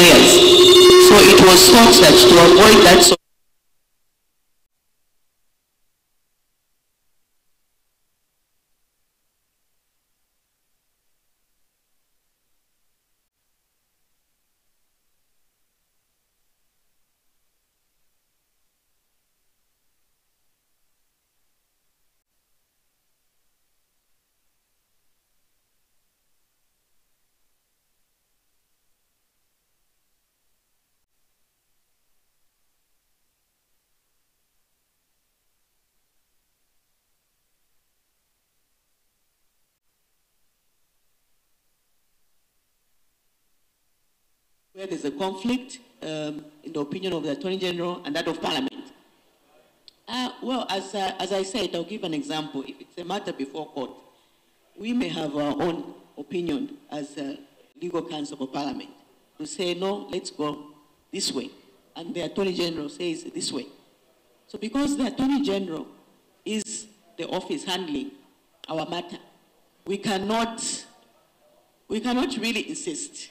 lawyers. So it was thought that to avoid that sort where there's a conflict in the opinion of the Attorney General and that of Parliament. Well, as I said, I'll give an example. If it's a matter before court, we may have our own opinion as a legal counsel for Parliament to say, no, let's go this way. And the Attorney General says this way. So because the Attorney General is the office handling our matter, we cannot really insist.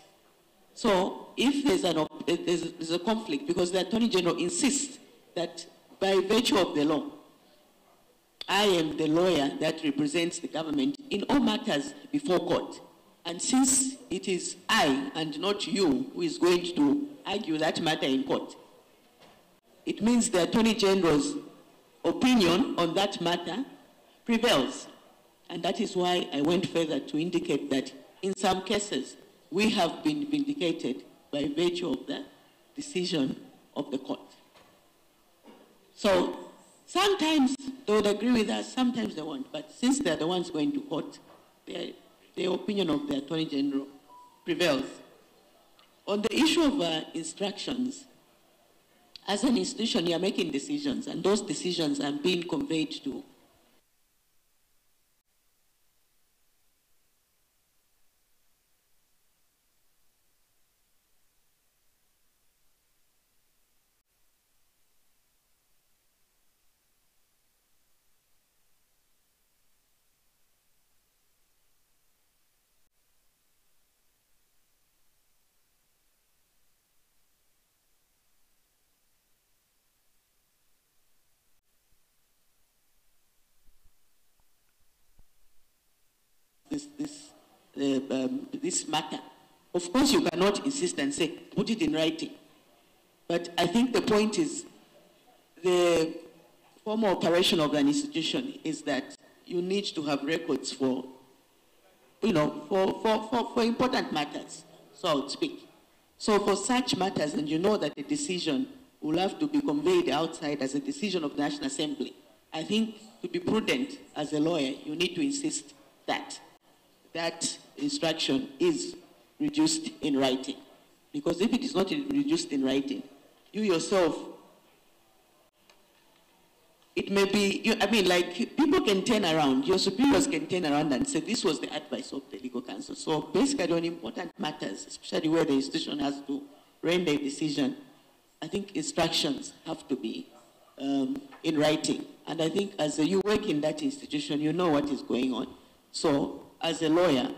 So if there's a conflict, because the Attorney General insists that by virtue of the law, I am the lawyer that represents the government in all matters before court. And since it is I and not you who is going to argue that matter in court, it means the Attorney General's opinion on that matter prevails. And that is why I went further to indicate that in some cases, we have been vindicated by virtue of the decision of the court. So sometimes they would agree with us, sometimes they won't. But since they're the ones going to court, the opinion of the Attorney General prevails. On the issue of instructions, as an institution, you're making decisions, and those decisions are being conveyed to this matter. Of course, you cannot insist and say, put it in writing. But I think the point is, the formal operation of an institution is that you need to have records for, for important matters, so to speak. So for such matters, and you know that a decision will have to be conveyed outside as a decision of the National Assembly, I think to be prudent as a lawyer, you need to insist that that instruction is reduced in writing. Because if it is not reduced in writing, you yourself, it may be, people can turn around, your superiors can turn around and say, this was the advice of the legal counsel. So basically on important matters, especially where the institution has to render a decision, I think instructions have to be in writing. And I think as you work in that institution, you know what is going on. So as a lawyer,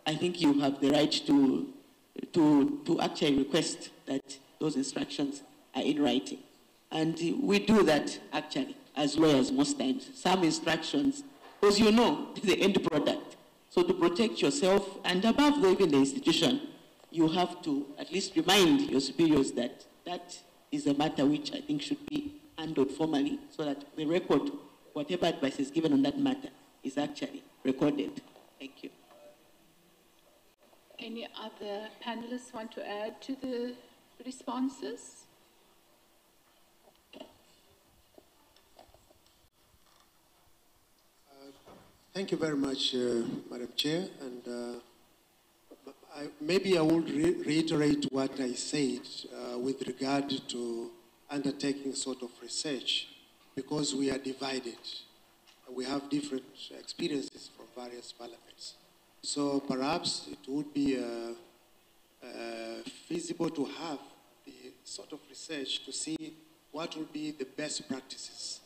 I think you have the right to actually request that those instructions are in writing. And we do that actually as lawyers most times. Some instructions, because you know the end product. So to protect yourself and above even the institution, you have to at least remind your superiors that that is a matter which I think should be handled formally so that the record, whatever advice is given on that matter, is actually recorded. Thank you. Any other panelists want to add to the responses? Thank you very much, Madam Chair. And maybe I would reiterate what I said with regard to undertaking sort of research, because we are divided. We have different experiences from various parliaments. So perhaps it would be feasible to have the sort of research to see what will be the best practices.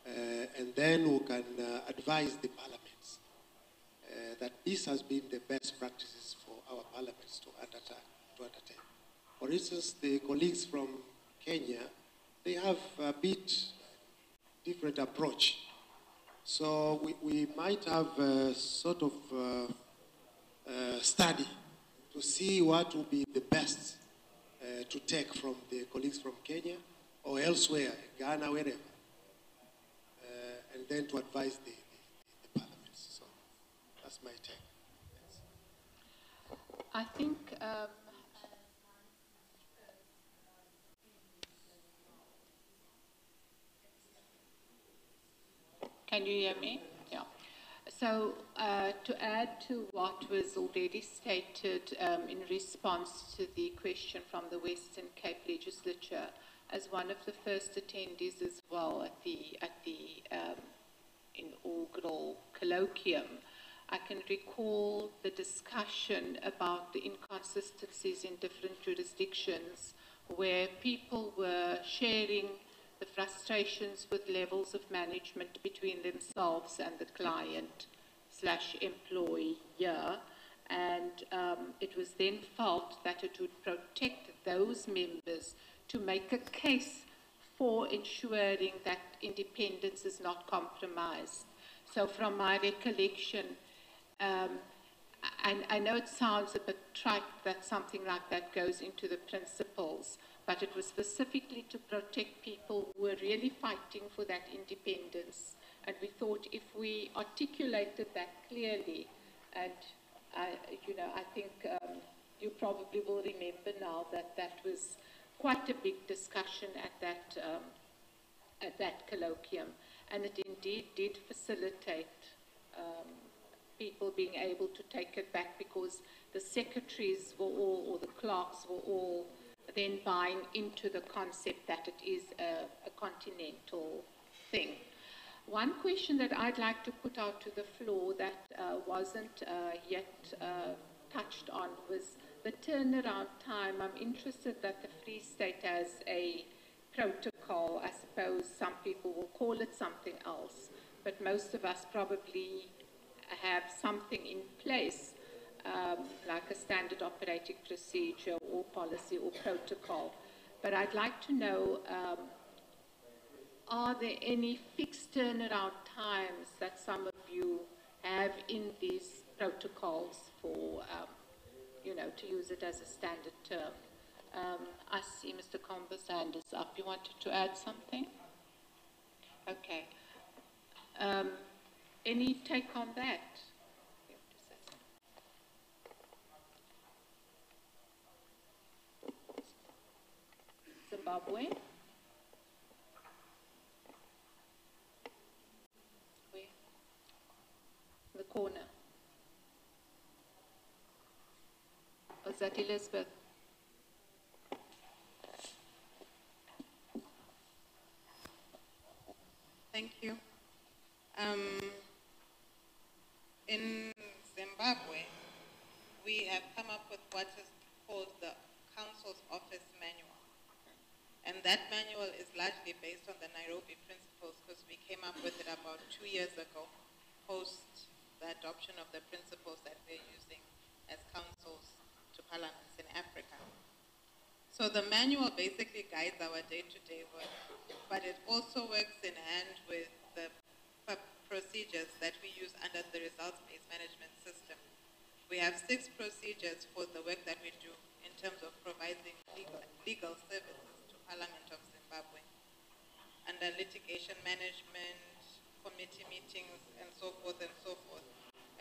And then we can advise the parliaments that this has been the best practices for our parliaments to undertake. For instance, the colleagues from Kenya, they have a bit different approach. So we might have a sort of study to see what will be the best to take from the colleagues from Kenya or elsewhere, Ghana, wherever, and then to advise the parliaments. So that's my take. Thanks. I think can you hear me? Yeah. So to add to what was already stated in response to the question from the Western Cape Legislature, as one of the first attendees as well at the inaugural colloquium, I can recall the discussion about the inconsistencies in different jurisdictions where people were sharing the frustrations with levels of management between themselves and the client/employer, and it was then felt that it would protect those members to make a case for ensuring that independence is not compromised. So from my recollection, I know it sounds a bit trite that something like that goes into the principles, but it was specifically to protect people who were really fighting for that independence. And we thought if we articulated that clearly, and I think you probably will remember now that that was quite a big discussion at that colloquium, and it indeed did facilitate people being able to take it back, because the secretaries were all, or the clerks were all, then buying into the concept that it is a continental thing. One question that I'd like to put out to the floor that wasn't yet touched on was the turnaround time. I'm interested that the Free State has a protocol. I suppose some people will call it something else, but most of us probably have something in place, like a standard operating procedure or policy or protocol. But I'd like to know, are there any fixed turnaround times that some of you have in these protocols for, to use it as a standard term? I see Mr. Comber's hand is up. You wanted to add something? Okay. Any take on that? Zimbabwe? Where? In the corner. Was that Elizabeth? Thank you. In Zimbabwe, we have come up with what is called the Counsel's Office Manual. And that manual is largely based on the Nairobi principles, because we came up with it about 2 years ago, post the adoption of the principles that we're using as councils to parliaments in Africa. So the manual basically guides our day-to-day work, but it also works in hand with the procedures that we use under the results-based management system. We have 6 procedures for the work that we do in terms of providing legal services to Parliament of Zimbabwe, under litigation management, committee meetings, and so forth and so forth.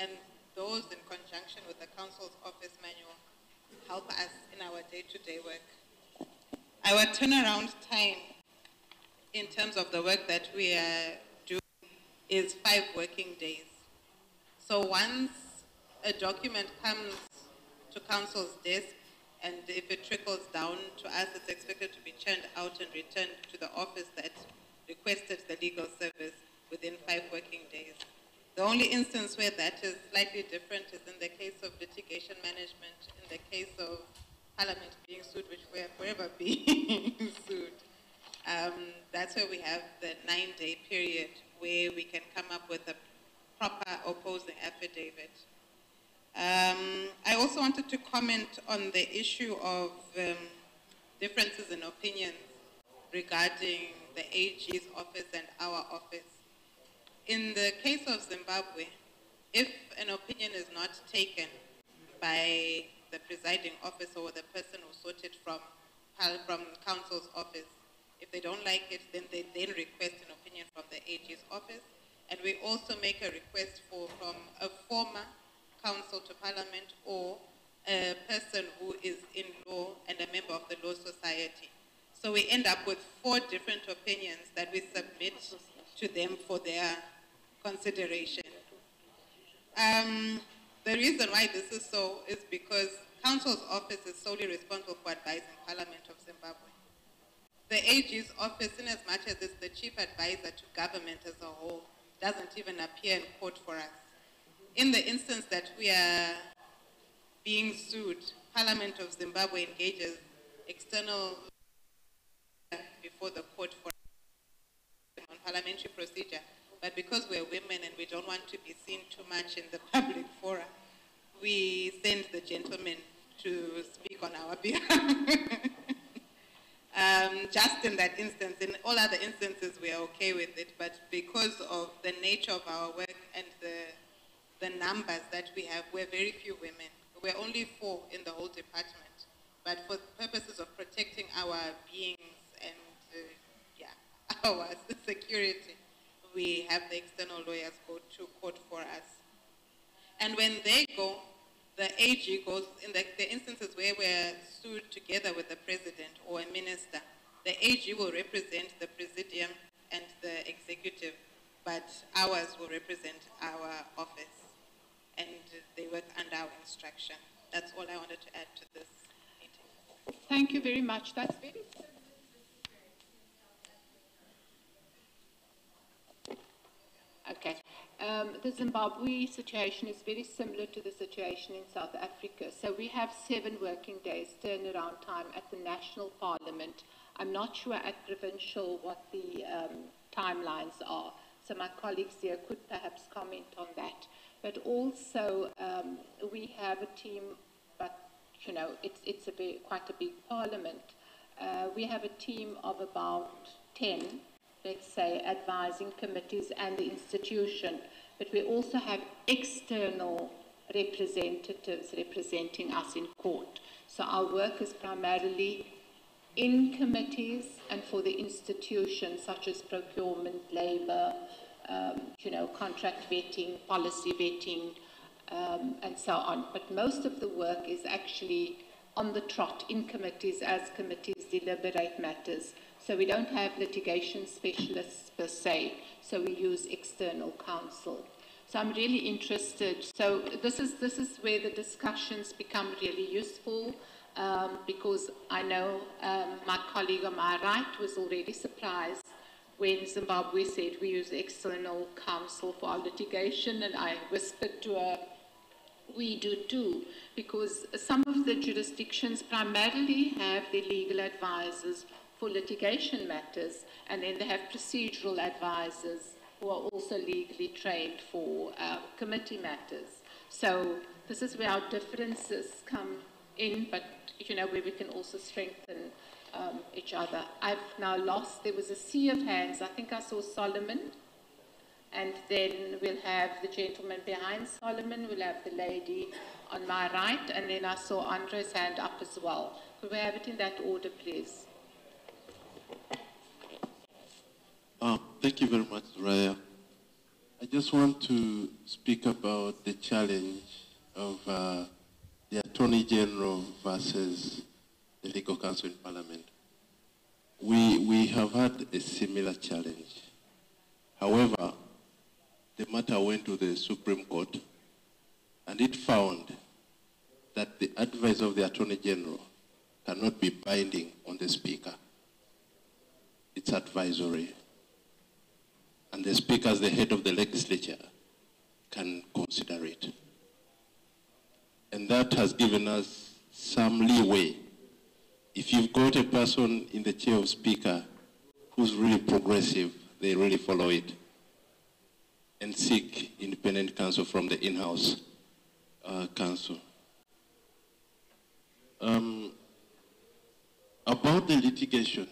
And those, in conjunction with the Council's Office Manual, help us in our day-to-day work. Our turnaround time in terms of the work that we are doing is 5 working days. So once a document comes to Council's desk, and if it trickles down to us, it's expected to be churned out and returned to the office that requested the legal service within 5 working days. The only instance where that is slightly different is in the case of litigation management, in the case of Parliament being sued, which we are forever being sued. That's where we have the 9-day period where we can come up with a proper opposing affidavit. I also wanted to comment on the issue of differences in opinions regarding the AG's office and our office. In the case of Zimbabwe, if an opinion is not taken by the presiding officer or the person who sought it from counsel's office, if they don't like it, then they then request an opinion from the AG's office. And we also make a request from a former counsel to parliament or a person who is in law and a member of the Law Society. So we end up with 4 different opinions that we submit to them for their consideration. The reason why this is so is because counsel's office is solely responsible for advising Parliament of Zimbabwe. The AG's office, in as much as it's the chief advisor to government as a whole, doesn't even appear in court for us. In the instance that we are being sued, Parliament of Zimbabwe engages external before the court for on parliamentary procedure. But because we're women and we don't want to be seen too much in the public fora, we send the gentleman to speak on our behalf. Just in that instance. In all other instances, we are okay with it. But because of the nature of our work and the numbers that we have, we're very few women. We're only 4 in the whole department. But for purposes of protecting our beings and our security, we have the external lawyers go to court for us. And when they go, the AG goes, in the instances where we're sued together with the president or a minister, the AG will represent the presidium and the executive, but ours will represent our office. And they work under our instruction. That's all I wanted to add to this meeting. Thank you very much. That's very okay. The Zimbabwe situation is very similar to the situation in South Africa. So we have 7 working days turnaround time at the national parliament. I'm not sure at provincial what the timelines are. So my colleagues here could perhaps comment on that. But also we have a team, but you know, it's quite a big parliament. We have a team of about 10, let's say, advising committees and the institution. But we also have external representatives representing us in court. So our work is primarily in committees and for the institutions such as procurement, labor, contract vetting, policy vetting, and so on. But most of the work is actually on the trot in committees as committees deliberate matters. So we don't have litigation specialists per se, so we use external counsel. So I'm really interested. So this is where the discussions become really useful, because I know my colleague on my right was already surprised when Zimbabwe said we use external counsel for our litigation, and I whispered to her, we do too, because some of the jurisdictions primarily have their legal advisors for litigation matters, and then they have procedural advisors who are also legally trained for committee matters. So this is where our differences come in, but where we can also strengthen each other. I've now lost, there was a sea of hands. I think I saw Solomon, and then we'll have the gentleman behind Solomon, we'll have the lady on my right, and then I saw Andre's hand up as well. Could we have it in that order, please? Thank you very much, Raya. I just want to speak about the challenge of the Attorney General versus the Legal Counsel in Parliament. We have had a similar challenge. However, the matter went to the Supreme Court, and it found that the advice of the Attorney General cannot be binding on the Speaker. It's advisory. And the Speaker, as the head of the legislature, can consider it. And that has given us some leeway. If you've got a person in the chair of Speaker who's really progressive, they really follow it and seek independent counsel from the in-house counsel. I about the litigation,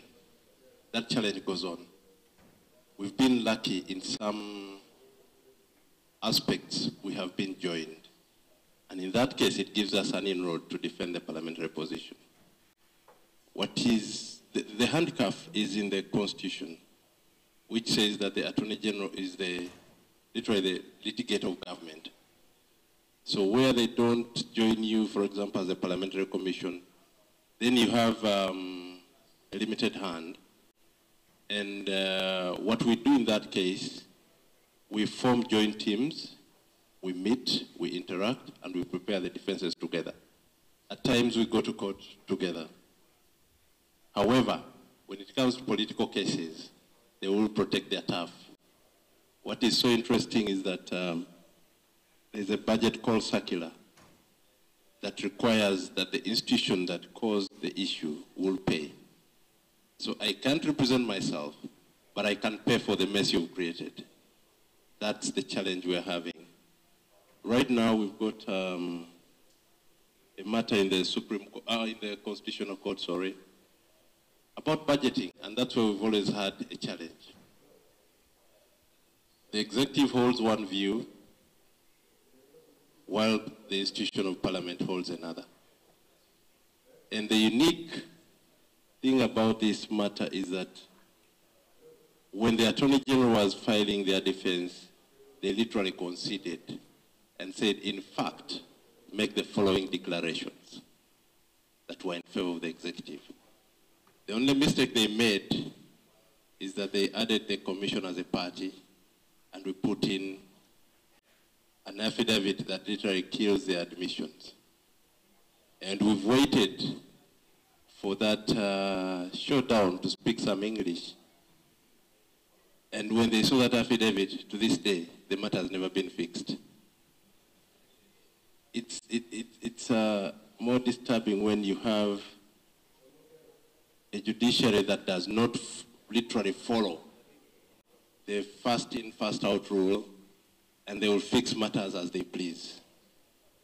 that challenge goes on. We've been lucky in some aspects, we have been joined. And in that case, it gives us an inroad to defend the parliamentary position. What is, the handcuff is in the Constitution, which says that the Attorney General is literally the litigator of government. So where they don't join you, for example, as a parliamentary commission, then you have a limited hand. And what we do in that case, we form joint teams, we meet, we interact, and we prepare the defenses together. At times we go to court together. However, when it comes to political cases, they will protect their turf. What is so interesting is that there's a budget call circular that requires that the institution that caused the issue will pay. So I can't represent myself, but I can pay for the mess you've created. That's the challenge we're having. Right now, we've got a matter in the in the Constitutional Court, sorry, about budgeting, and that's where we've always had a challenge. The executive holds one view, while the institution of parliament holds another. And the unique thing about this matter is that when the Attorney General was filing their defense, they literally conceded and said, in fact, make the following declarations that were in favor of the executive. The only mistake they made is that they added the commission as a party, and we put in an affidavit that literally kills their admissions. And we've waited for that showdown to speak some English. And when they saw that affidavit, to this day, the matter has never been fixed. It's more disturbing when you have a judiciary that does not literally follow the first in, first out rule, and they will fix matters as they please.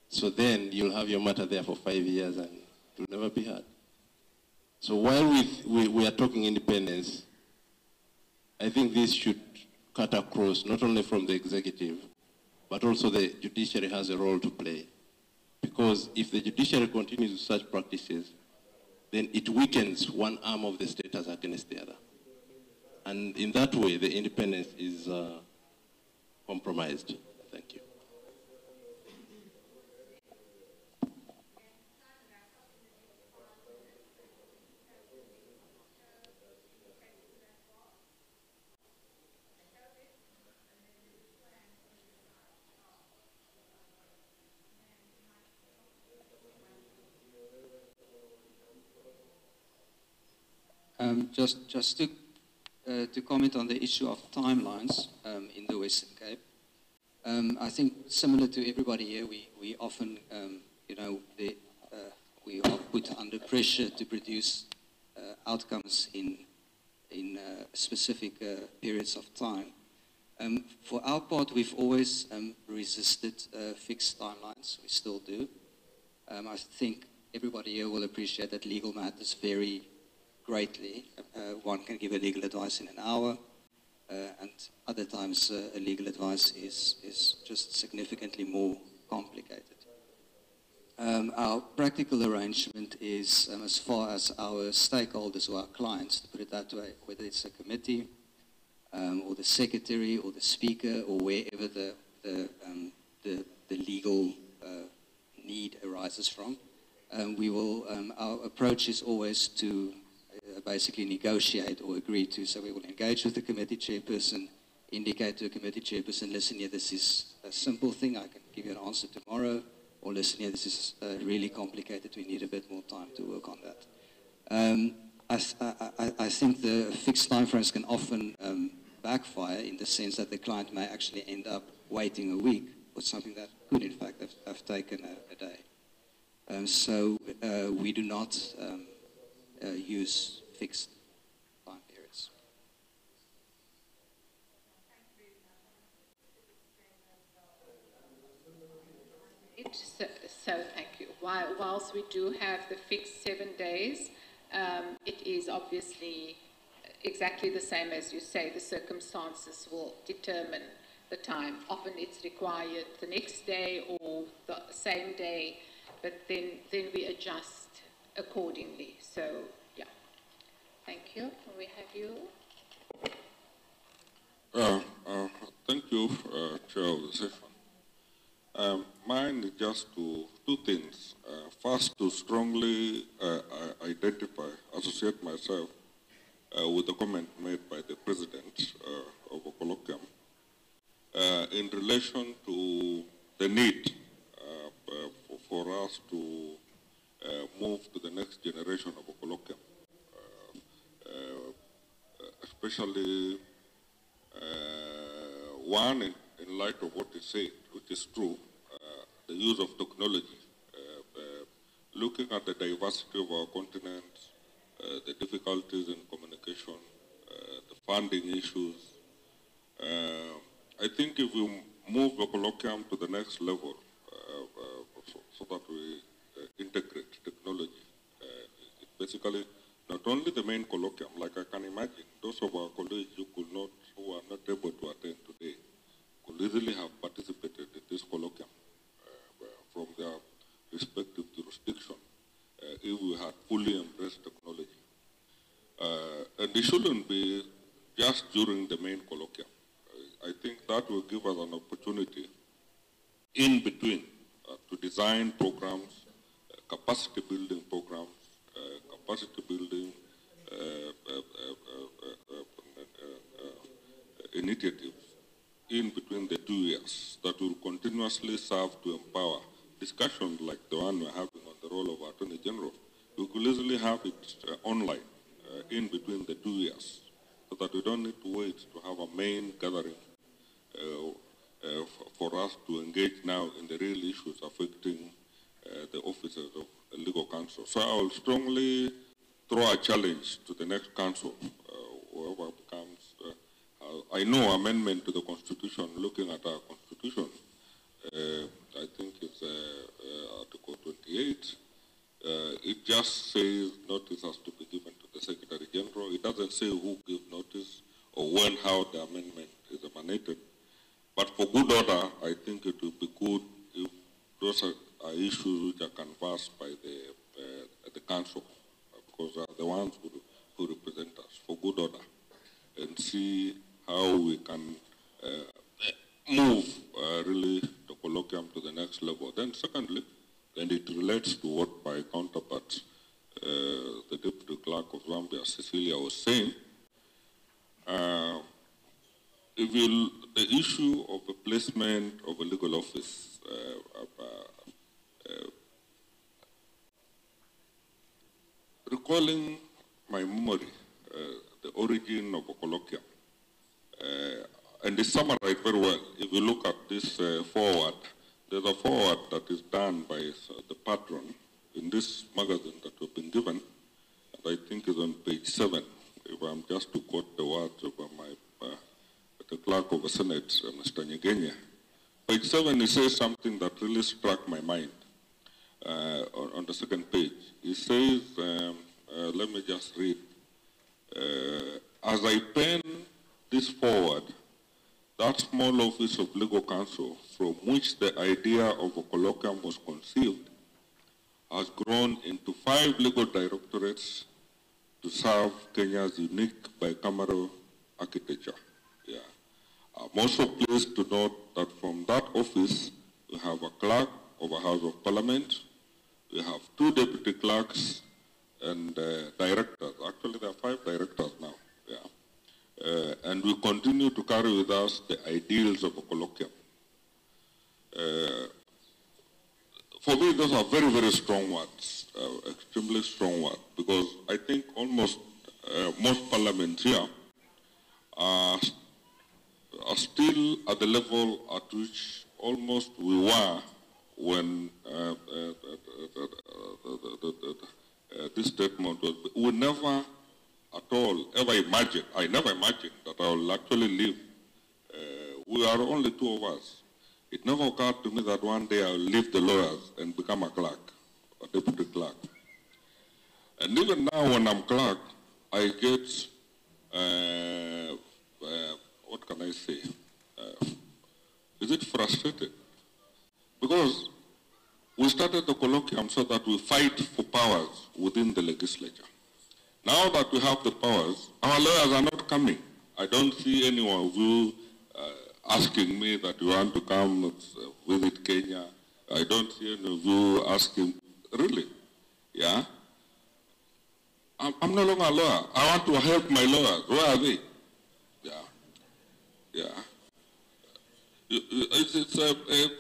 So then you'll have your matter there for 5 years and it will never be heard. So while we are talking independence, I think this should cut across, not only from the executive, but also the judiciary has a role to play. Because if the judiciary continues with such practices, then it weakens one arm of the state as against the other. And in that way, the independence is compromised. Thank you. Just to comment on the issue of timelines in the Western Cape. I think similar to everybody here, we often, we are put under pressure to produce outcomes in specific periods of time. For our part, we've always resisted fixed timelines. We still do. I think everybody here will appreciate that legal matters vary greatly. One can give a legal advice in an hour, and other times a legal advice is just significantly more complicated. Our practical arrangement is, as far as our stakeholders or our clients, to put it that way, whether it's a committee or the secretary or the speaker or wherever the legal need arises from, our approach is always to basically negotiate or agree to. So we will engage with the committee chairperson, indicate to a committee chairperson, listen here, this is a simple thing, I can give you an answer tomorrow, or listen here, this is really complicated, we need a bit more time to work on that. I think the fixed timeframes can often backfire in the sense that the client may actually end up waiting a week for something that could in fact have taken a day. So we do not use fixed time periods. So thank you. Whilst we do have the fixed 7 days, it is obviously exactly the same as you say. The circumstances will determine the time. Often it's required the next day or the same day, but then we adjust accordingly. So, yeah. Thank you. Can we have you? Thank you, Chair of the session. Mine is just two things. First, to strongly associate myself with the comment made by the President of a colloquium in relation to the need for us to move to the next generation of a colloquium, especially one, in light of what is said, which is true, the use of technology, looking at the diversity of our continent, the difficulties in communication, the funding issues. I think if we move the colloquium to the next level, so that we integrate technology, basically not only the main colloquium, like I can imagine, those of our colleagues who are not able to attend today could easily have participated in this colloquium from their respective jurisdiction if we had fully embraced technology. And it shouldn't be just during the main colloquium. I think that will give us an opportunity in between to design programs, capacity building programs, capacity building initiatives in between the 2 years that will continuously serve to empower discussions like the one we're having on the role of Attorney General. We could easily have it online in between the 2 years so that we don't need to wait to have a main gathering for us to engage now in the real issues affecting the officers of the legal counsel. So I will strongly throw a challenge to the next council, whoever becomes. I know amendment to the Constitution, looking at our Constitution, I think it's Article 28. It just says notice has to be given to the Secretary General. It doesn't say who gives notice or when, how the amendment is emanated. But for good order, I think it would be good if those are issues which are canvassed by the Council, because they are the ones who represent us, for good order, and see how we can move really the colloquium to the next level. Then secondly, and it relates to what my counterpart, the Deputy Clerk of Zambia, Cecilia, was saying. The issue of the placement of a legal office, recalling my memory, the origin of a colloquium, and it's summarized very well. If you look at this forward, there's a forward that is done by the patron in this magazine that we've been given, and I think is on page 7, if I'm just to quote the words of the Clerk of the Senate, Mr. Nyegenya. Page 7, he says something that really struck my mind on the second page. He says, let me just read, as I pen this forward, that small office of legal counsel from which the idea of a colloquium was conceived has grown into 5 legal directorates to serve Kenya's unique bicameral architecture. Yeah. I'm also pleased to note that from that office, we have a clerk of a House of Parliament, we have 2 deputy clerks and directors. Actually, there are 5 directors now. Yeah. And we continue to carry with us the ideals of a colloquium. For me, those are very, very strong words, extremely strong words, because I think almost most parliaments here are still at the level at which almost we were when this statement was. We never at all ever imagined, I never imagined that I will actually live. We are only 2 of us. It never occurred to me that one day I will leave the lawyers and become a clerk, a deputy clerk. And even now when I'm clerk, I get, what can I say? Is it frustrated? Because we started the colloquium so that we fight for powers within the legislature. Now that we have the powers, our lawyers are not coming. I don't see anyone of you asking me that you want to come visit Kenya. I don't see any of you asking, really, yeah? I'm no longer a lawyer. I want to help my lawyers. Where are they? Yeah.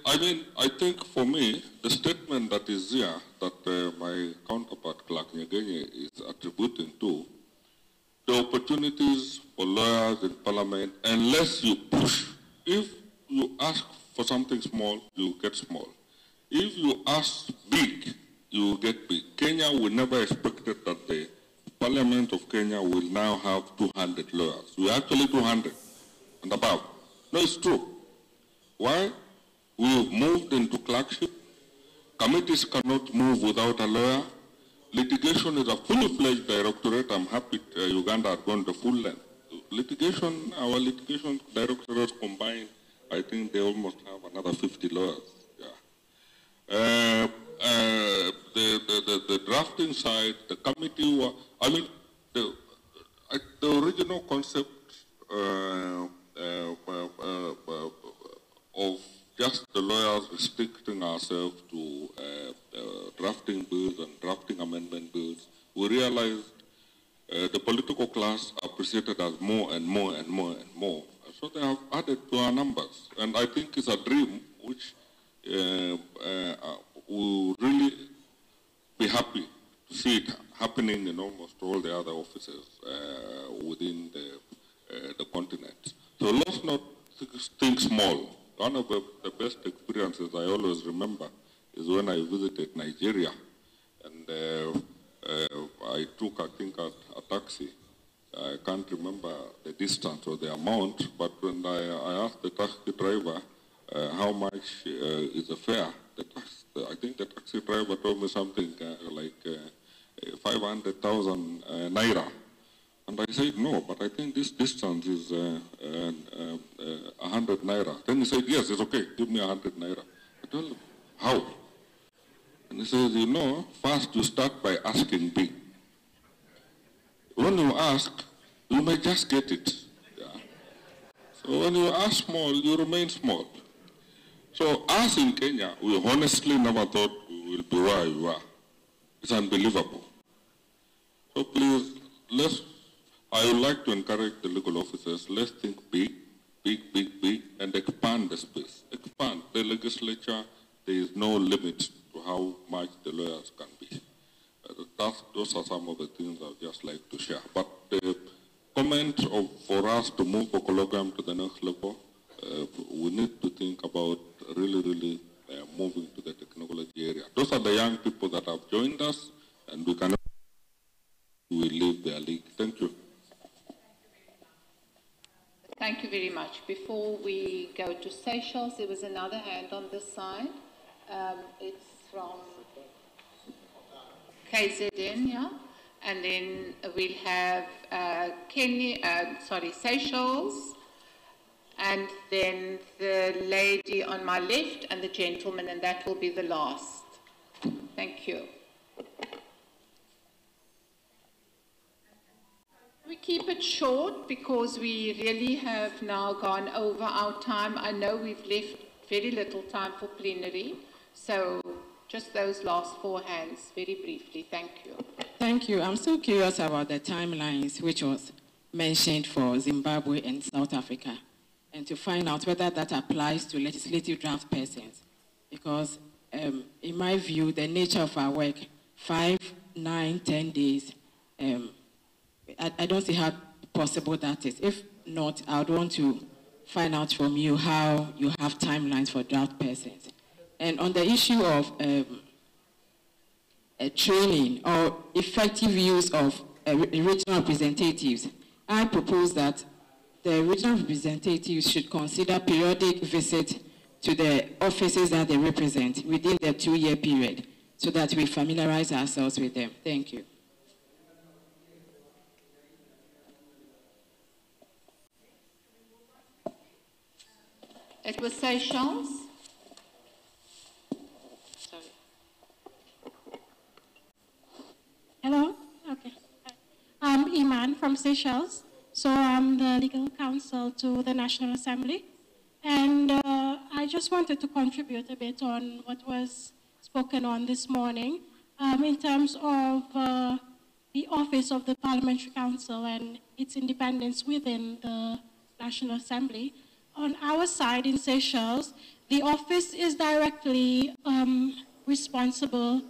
I think for me, the statement that is here, that my counterpart, Clark Nyegenye, is attributing to, the opportunities for lawyers in parliament, unless you push. If you ask for something small, you get small. If you ask big, you get big. Kenya will never expect it that the Parliament of Kenya will now have 200 lawyers. We are actually 200 and above. No, it's true. Why? We've moved into clerkship. Committees cannot move without a lawyer. Litigation is a fully-fledged directorate. I'm happy Uganda are going to full length. Litigation, our litigation directorates combined, I think they almost have another 50 lawyers. Yeah. The drafting side, the committee, the original concept of just the lawyers restricting ourselves to drafting bills and drafting amendment bills, we realized the political class appreciated us more and more and more and more. So they have added to our numbers. And I think it's a dream which we'll really be happy to see it happening in almost all the other offices within the continent. So let's not think small. One of the best experiences I always remember is when I visited Nigeria, and I took, I think, a taxi. I can't remember the distance or the amount, but when I asked the taxi driver how much is the fare, I think the taxi driver told me something like 500,000 naira. And I said, no, but I think this distance is 100 naira. Then he said, yes, it's okay, give me 100 naira. I told him, how? And he says, you know, first you start by asking big. When you ask, you may just get it. Yeah. So when you ask small, you remain small. So us in Kenya, we honestly never thought we will be where we are. It's unbelievable. So please, I would like to encourage the legal officers, let's think big, and expand the space. Expand the legislature. There is no limit to how much the lawyers can be. Those are some of the things I would just like to share. But the comment for us to move the colloquium to the next level, we need to think about really moving to the technology area. Those are the young people that have joined us, and we leave their league. Thank you. Thank you very much. Before we go to Seychelles, there was another hand on this side. It's from KZN, yeah? And then we'll have Seychelles, and then the lady on my left and the gentleman, and that will be the last. Thank you. We keep it short because we really have now gone over our time. I know we've left very little time for plenary, so just those last four hands, very briefly. Thank you. Thank you. I'm so curious about the timelines which was mentioned for Zimbabwe and South Africa, and to find out whether that applies to legislative draft persons. Because in my view, the nature of our work, 5, 9, 10 days, I don't see how possible that is. If not, I would want to find out from you how you have timelines for draft persons. And on the issue of training or effective use of regional representatives, I propose that the regional representatives should consider periodic visits to the offices that they represent within the 2-year period so that we familiarize ourselves with them. Thank you. It was Seychelles. Sorry. Hello? Okay. I'm Iman from Seychelles. So I'm the legal counsel to the National Assembly. And I just wanted to contribute a bit on what was spoken on this morning in terms of the office of the Parliamentary Council and its independence within the National Assembly. On our side in Seychelles, the office is directly responsible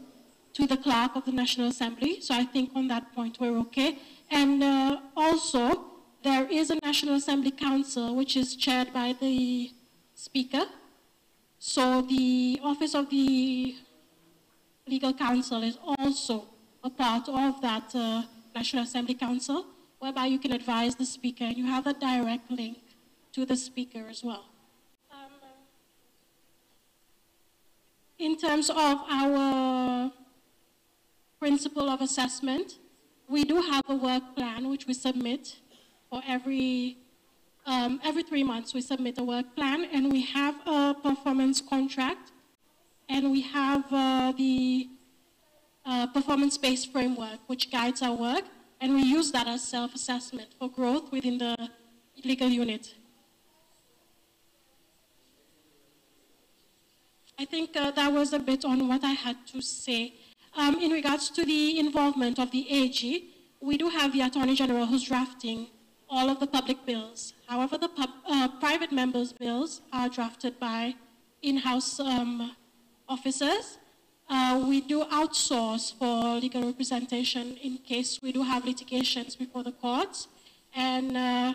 to the clerk of the National Assembly. So I think on that point we're okay. And also, there is a National Assembly Council which is chaired by the Speaker. So the office of the Legal Counsel is also a part of that National Assembly Council, whereby you can advise the Speaker and you have a direct link to the Speaker as well. In terms of our principle of assessment, we do have a work plan which we submit for every 3 months. We submit a work plan, and we have a performance contract, and we have the performance-based framework which guides our work, and we use that as self-assessment for growth within the legal unit. I think that was a bit on what I had to say. In regards to the involvement of the AG, we do have the Attorney General who's drafting all of the public bills. However, the private members' bills are drafted by in-house officers. We do outsource for legal representation in case we do have litigations before the courts. And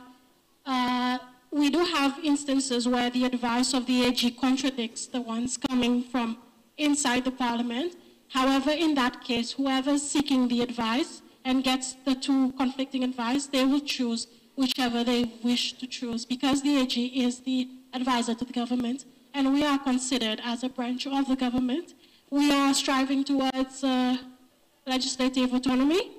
we do have instances where the advice of the AG contradicts the ones coming from inside the Parliament. However, in that case, whoever's seeking the advice and gets the two conflicting advice, they will choose whichever they wish to choose, because the AG is the advisor to the government, and we are considered as a branch of the government. We are striving towards legislative autonomy,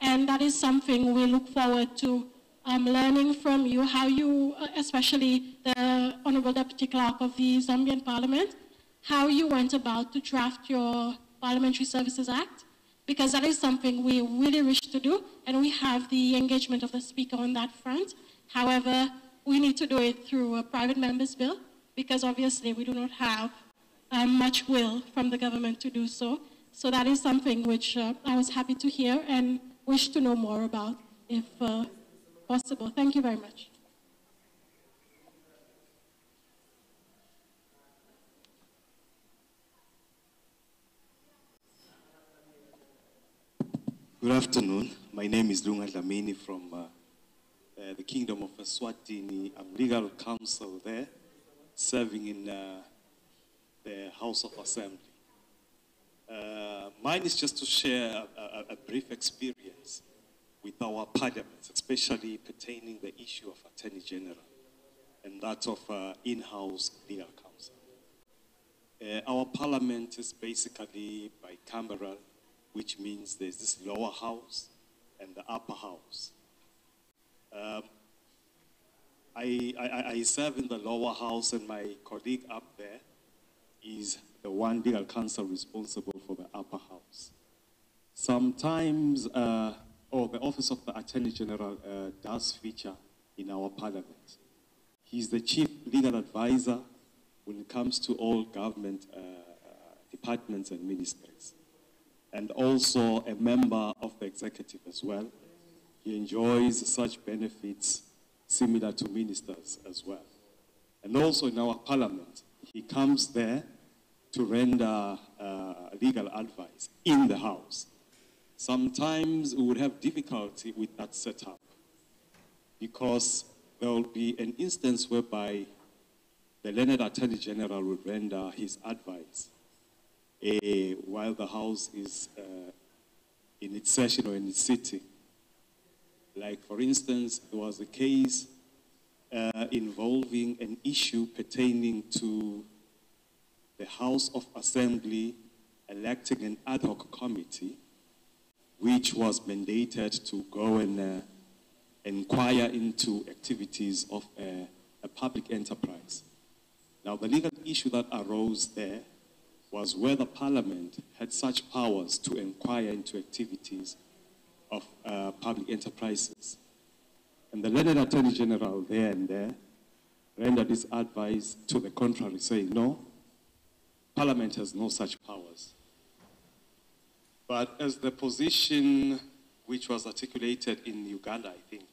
and that is something we look forward to learning from you, how you, especially the Honorable Deputy Clerk of the Zambian Parliament, how you went about to draft your Parliamentary Services Act, because that is something we really wish to do, and we have the engagement of the Speaker on that front. However, we need to do it through a private member's bill, because obviously we do not have much will from the government to do so. So that is something which I was happy to hear and wish to know more about if possible. Thank you very much. Good afternoon. My name is Lunga Dlamini from the Kingdom of Eswatini. I'm legal counsel there, serving in the House of Assembly. Mine is just to share a brief experience with our parliaments, especially pertaining the issue of Attorney General and that of in-house legal counsel. Our parliament is basically bicameral, which means there's this lower house and the upper house. I serve in the lower house, and my colleague up there is the one legal counsel responsible for the upper house. Sometimes, the Office of the Attorney General does feature in our parliament. He's the chief legal advisor when it comes to all government departments and ministries, and also a member of the executive as well. He enjoys such benefits similar to ministers as well. And also in our parliament, he comes there to render legal advice in the house. Sometimes we would have difficulty with that setup because there will be an instance whereby the learned Attorney General would render his advice while the House is in its session or in its sitting. Like, for instance, there was a case involving an issue pertaining to the House of Assembly electing an ad hoc committee, which was mandated to go and inquire into activities of a public enterprise. Now, the legal issue that arose there was whether Parliament had such powers to inquire into activities of public enterprises. And the learned Attorney General there and there rendered his advice to the contrary, saying, no, Parliament has no such powers. But as the position which was articulated in Uganda, I think,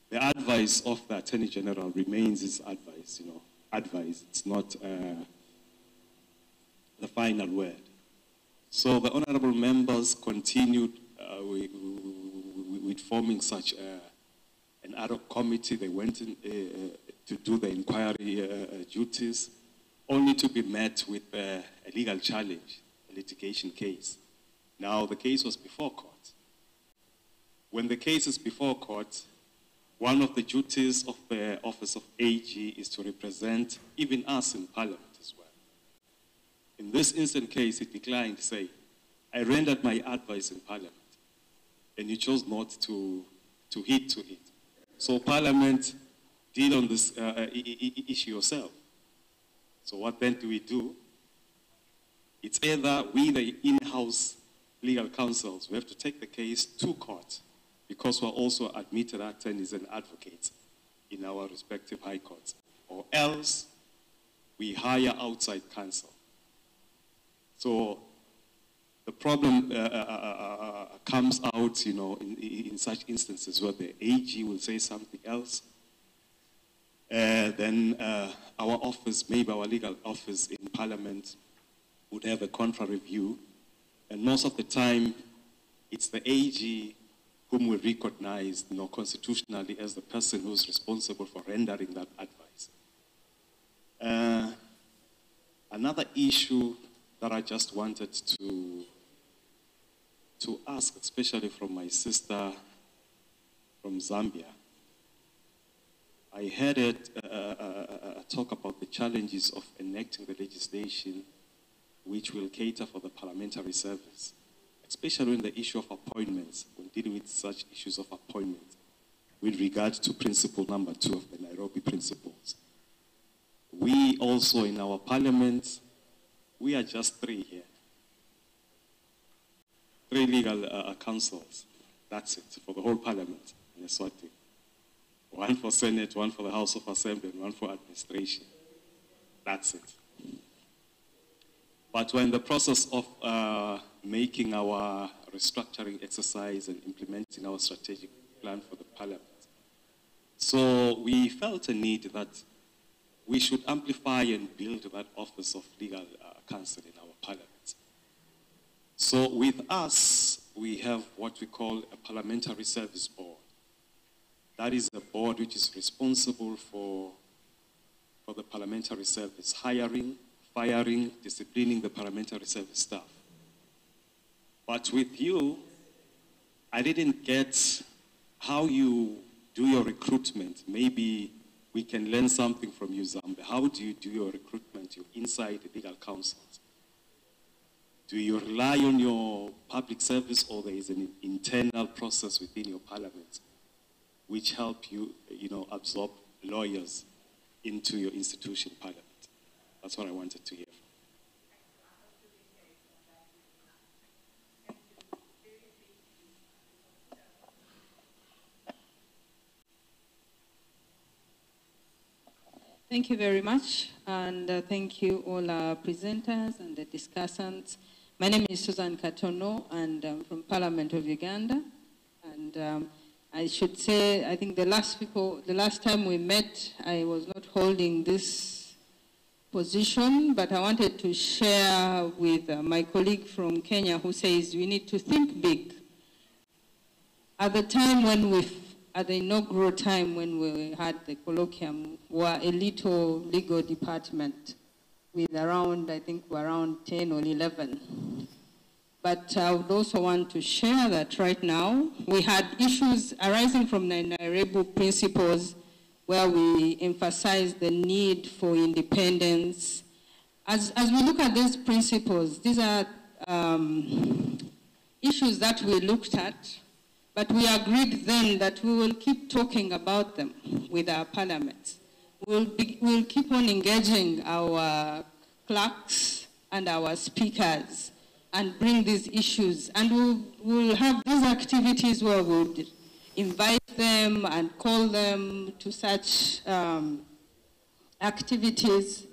the advice of the Attorney General remains his advice, advice. It's not the final word. So the honorable members continued with forming such an ad hoc committee. They went in, to do the inquiry duties, only to be met with a legal challenge, a litigation case. Now, the case was before court. When the case is before court, one of the duties of the Office of AG is to represent even us in Parliament as well. In this instant case, it declined to say, I rendered my advice in Parliament, and you chose not to heed to it. So Parliament deal on this issue yourself. So what then do we do? It's either we, the in-house legal counsels, we have to take the case to court, because we're also admitted attorneys and advocates in our respective high courts, or else we hire outside counsel. So the problem comes out, in such instances where the AG will say something else. Then our office, maybe our legal office in Parliament, would have a contrary view. And most of the time, it's the AG whom we recognize, constitutionally as the person who's responsible for rendering that advice. Another issue that I just wanted to ask, especially from my sister from Zambia. I heard it talk about the challenges of enacting the legislation which will cater for the parliamentary service, especially in the issue of appointments, when dealing with such issues of appointment, with regard to principle number 2 of the Nairobi Principles. We also, in our parliament, we are just 3 here. 3 legal counsels. That's it, for the whole parliament in Eswatini. 1 for Senate, 1 for the House of Assembly, and 1 for administration. That's it. But we're in the process of making our restructuring exercise and implementing our strategic plan for the parliament. So we felt a need that we should amplify and build that office of legal counsel in our parliament. So with us, we have what we call a parliamentary service board. That is a board which is responsible for the parliamentary service, hiring, firing, disciplining the parliamentary service staff. But with you, I didn't get how you do your recruitment. Maybe we can learn something from you, Zambia. How do you do your recruitment, your inside legal counsels? Do you rely on your public service, or there is an internal process within your parliament which help you, absorb lawyers into your institution, parliament? That's what I wanted to hear. Thank you very much, and thank you all our presenters and the discussants. My name is Susan Katono, and I'm from Parliament of Uganda. And I should say, I think the last time we met, I was not holding this position, but I wanted to share with my colleague from Kenya who says we need to think big. At the time when at the inaugural time when we had the colloquium, we were a little legal department with around 10 or 11. But I would also want to share that right now, we had issues arising from the Nairobi Principles where we emphasized the need for independence. As we look at these principles, these are issues that we looked at, but we agreed then that we will keep talking about them with our parliaments. we'll keep on engaging our clerks and our speakers and bring these issues. And we'll have these activities where we'll invite them and call them to such activities.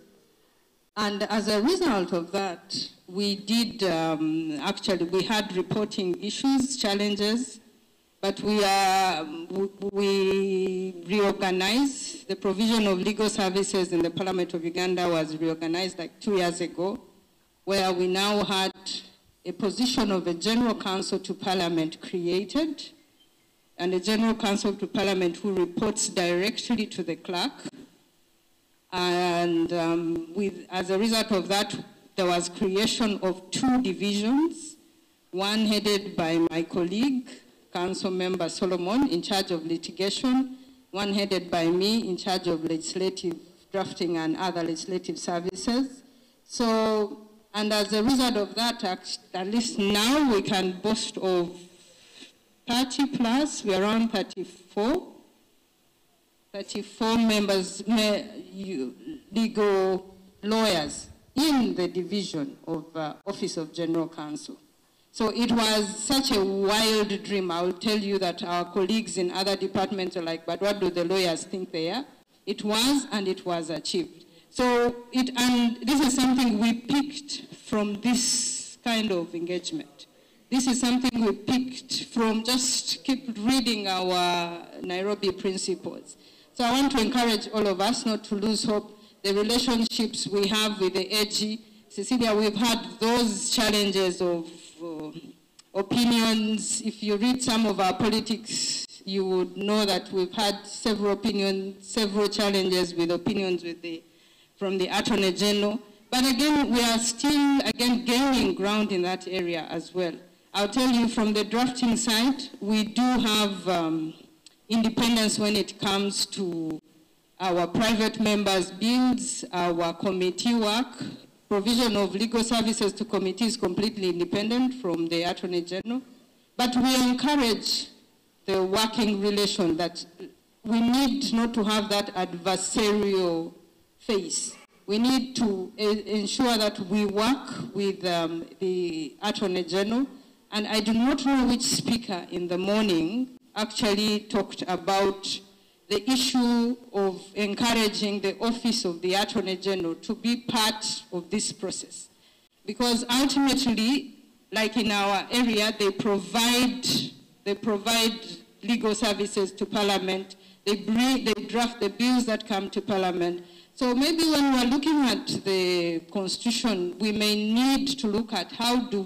And as a result of that, we did, actually, we had reporting issues, challenges, but we reorganized. The provision of legal services in the Parliament of Uganda was reorganized like 2 years ago, where we now had a position of a general counsel to Parliament created, and a general counsel to Parliament who reports directly to the clerk. And as a result of that, there was creation of 2 divisions, one headed by my colleague, Council Member Solomon, in charge of litigation, one headed by me, in charge of legislative drafting and other legislative services. So, and as a result of that, at least now we can boast of 30 plus, we're around 34 members, legal lawyers in the division of Office of General Counsel. So it was such a wild dream. I will tell you that our colleagues in other departments are like, but what do the lawyers think they are? It was, and it was achieved. So and this is something we picked from this kind of engagement. This is something we picked from just keep reading our Nairobi principles. So I want to encourage all of us not to lose hope. The relationships we have with the AG, Cecilia, we've had those challenges of opinions. If you read some of our politics, you would know that we've had several opinions, several challenges with opinions from the Attorney General. But again, we are still, gaining ground in that area as well. I'll tell you from the drafting side, we do have independence when it comes to our private members' bills, our committee work. Provision of legal services to committees completely independent from the Attorney General. But we encourage the working relation that we need not to have that adversarial face. We need to ensure that we work with the Attorney General. And I do not know which speaker in the morning actually talked about the issue of encouraging the Office of the Attorney General to be part of this process. Because ultimately, like in our area, they provide legal services to Parliament, they draft the bills that come to Parliament. So maybe when we're looking at the Constitution, we may need to look at how do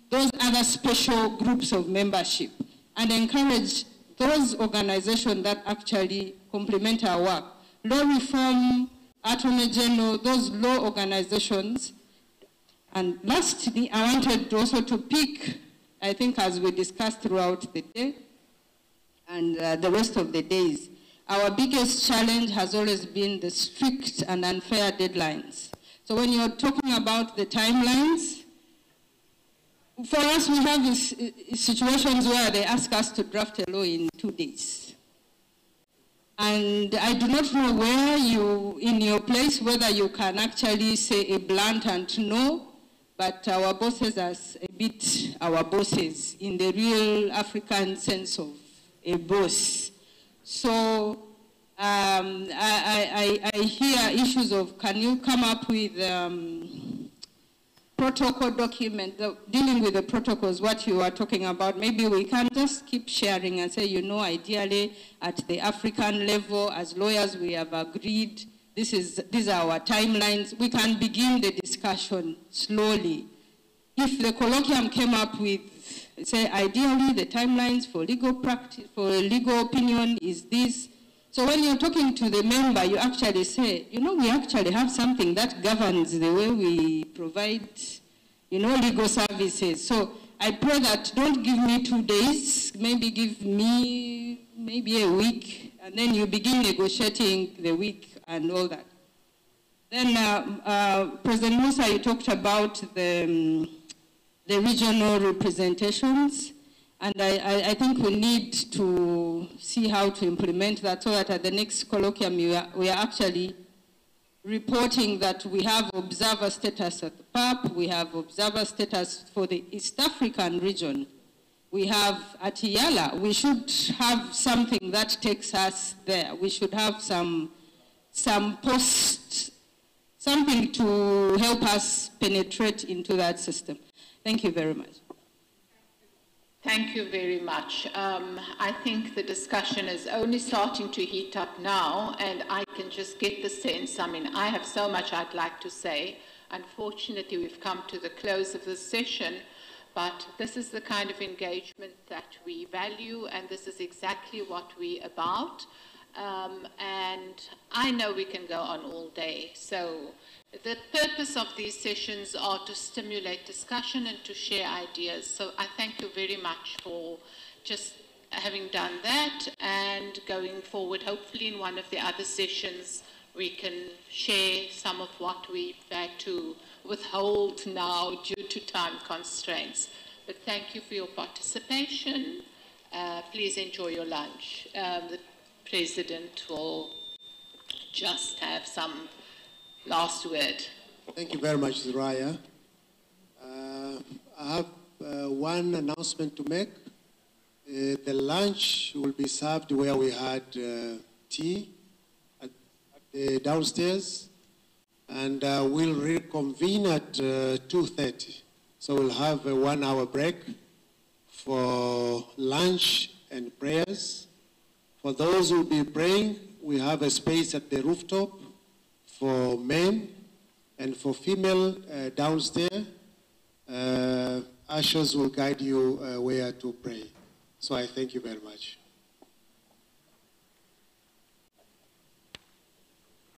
those other special groups of membership, and encourage those organizations that actually complement our work. Law reform, Attorney General, those law organizations. And lastly, I wanted also to pick, I think as we discussed throughout the day and the rest of the days, our biggest challenge has always been the strict and unfair deadlines. So when you're talking about the timelines, for us, we have these situations where they ask us to draft a law in 2 days. And I do not know where in your place, whether you can actually say a blunt and no, but our bosses are a bit our bosses in the real African sense of a boss. So I hear issues of, can you come up with protocol document, dealing with the protocols, what you are talking about. Maybe we can just keep sharing and say, ideally at the African level, as lawyers, we have agreed, these are our timelines. We can begin the discussion slowly. If the colloquium came up with, say, ideally the timelines for legal practice, for a legal opinion is this. So when you're talking to the member, you actually say, we actually have something that governs the way we provide, legal services. So I pray that don't give me 2 days, maybe give me maybe a week, and then you begin negotiating the week and all that. Then President Musa, you talked about the regional representations. And I think we need to see how to implement that so that at the next colloquium we are actually reporting that we have observer status at the PAP, we have observer status for the East African region. We have at Yala, we should have something that takes us there. We should have some something to help us penetrate into that system. Thank you very much. Thank you very much. I think the discussion is only starting to heat up now, and I can just get the sense, I mean, I have so much I'd like to say. Unfortunately, we've come to the close of the session, but this is the kind of engagement that we value, and this is exactly what we're about. And I know we can go on all day. So the purpose of these sessions are to stimulate discussion and to share ideas. So I thank you very much for just having done that, and going forward, hopefully in one of the other sessions, we can share some of what we've had to withhold now due to time constraints. But thank you for your participation. Please enjoy your lunch. The President will just have some last word. Thank you very much, Zuraya. I have one announcement to make. The lunch will be served where we had tea at the downstairs, and we'll reconvene at 2:30. So we'll have a 1-hour break for lunch and prayers. For those who will be praying, we have a space at the rooftop for men, and for female downstairs. Ushers will guide you where to pray. So I thank you very much.